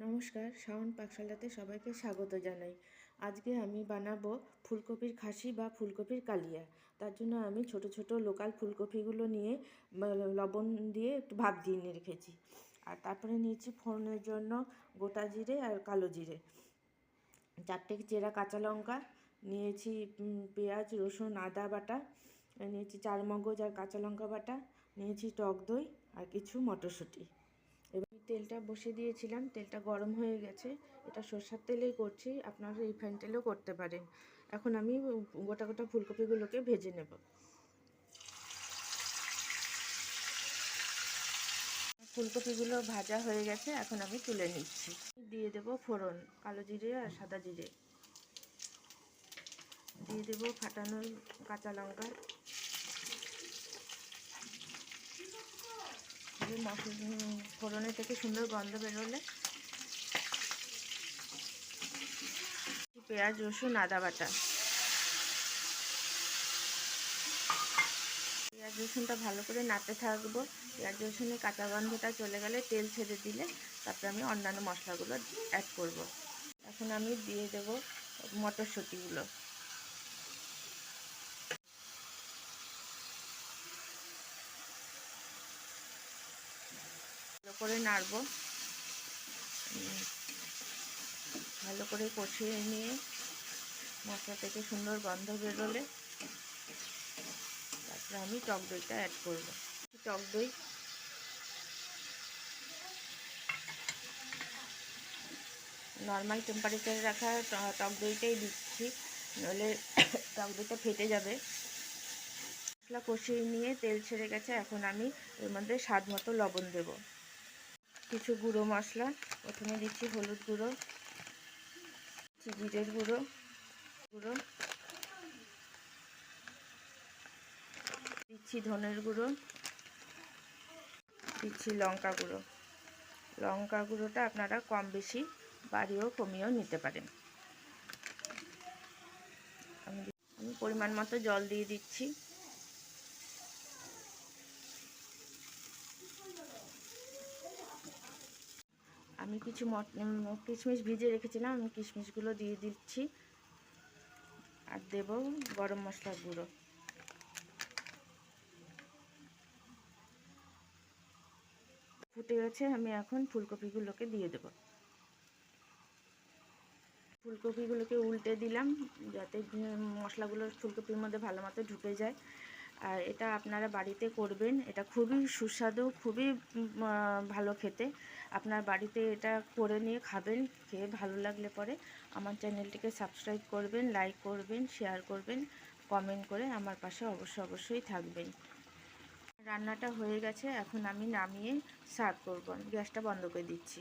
নমস্কার, শাওন পাকশালাতে সবাইকে স্বাগত জানাই। আজকে আমি বানাবো ফুলকপির খাসি বা ফুলকপির কালিয়া। তার জন্য আমি ছোট ছোট লোকাল ফুলকপিগুলো নিয়ে লবণ দিয়ে একটু ভাপ দিয়ে নিয়ে রেখেছি। আর তারপরে নিয়েছি ফোড়নের জন্য গোটা জিরে আর কালো জিরে, 4টে চেরা কাঁচা লঙ্কা নিয়েছি, পেঁয়াজ রসুন আদা বাটা নিয়েছি, 4 মগজ আর কাঁচা লঙ্কা বাটা নিয়েছি, টক দই আর কিছু মটরশুঁটি। এবার তেলটা বসিয়ে দিয়েছিলাম, তেলটা গরম হয়ে গেছে। এটা সরষের তেলেই করছি, আপনারা রিফাইন তেলেও করতে পারেন। এখন আমি গোটা গোটা ফুলকপিগুলোকে ভেজে নেব। ফুলকপিগুলো ভাজা হয়ে গেছে, এখন আমি তুলে নিচ্ছি। দিয়ে দেব ফোড়ন, কালো জিরে আর সাদা জিরে, দিয়ে দেব ফাটানো কাঁচা লঙ্কা, ফোড়নের থেকে সুন্দর গন্ধ বেরোলে পেঁয়াজ রসুন আদা বাটা, পেঁয়াজ রসুনটা ভালো করে নাড়তে থাকবো। পেঁয়াজ রসুনের কাঁচা গন্ধটা চলে গেলে তেল ছেড়ে দিলে তারপরে আমি অন্যান্য মশলাগুলো অ্যাড করব। এখন আমি দিয়ে দেব মটরশুঁটিগুলো, ভালো করে নাড়ব। ভালো করে কষিয়ে নিয়ে মশলা থেকে সুন্দর গন্ধ বেরোলে তারপরে আমি টক দইটা অ্যাড করব। টক দই নর্মাল টেম্পারেচারে রাখা টক দইটাই দিচ্ছি, নইলে টক দইটা ফেটে যাবে। মশলা কষিয়ে নিয়ে তেল ছেড়ে গেছে, এখন আমি এর মধ্যে স্বাদ মতো লবণ দেব। কিছু গুঁড়ো মশলা, প্রথমে দিচ্ছি হলুদ গুঁড়ো, জিরের গুঁড়ো, দিচ্ছি ধনের গুঁড়ো, দিচ্ছি লঙ্কা গুঁড়ো। লঙ্কা গুঁড়োটা আপনারা কম বেশি বাড়িয়েও কমিয়েও নিতে পারেন। আমি পরিমাণ মতো জল দিয়ে দিচ্ছি। আমি কিছু কিশমিশ ভিজে রেখেছিলাম, আমি কিশমিশগুলো দিয়ে দিচ্ছি। আর দেব গরম মশলার গুঁড়ো। ফুটে গেছে, আমি এখন ফুলকপিগুলোকে দিয়ে দেব। ফুলকপিগুলোকে উল্টে দিলাম যাতে মশলাগুলো ফুলকপির মধ্যে ভালো মতো ঢুকে যায়। আর এটা আপনারা বাড়িতে করবেন, এটা খুবই সুস্বাদু, খুবই ভালো খেতে। আপনার বাড়িতে এটা করে নিয়ে খাবেন, খেয়ে ভালো লাগলে পরে আমার চ্যানেলটিকে সাবস্ক্রাইব করবেন, লাইক করবেন, শেয়ার করবেন, কমেন্ট করে আমার পাশে অবশ্যই থাকবেন। রান্নাটা হয়ে গেছে, এখন আমি নামিয়ে সার্ভ করব। গ্যাসটা বন্ধ করে দিচ্ছি।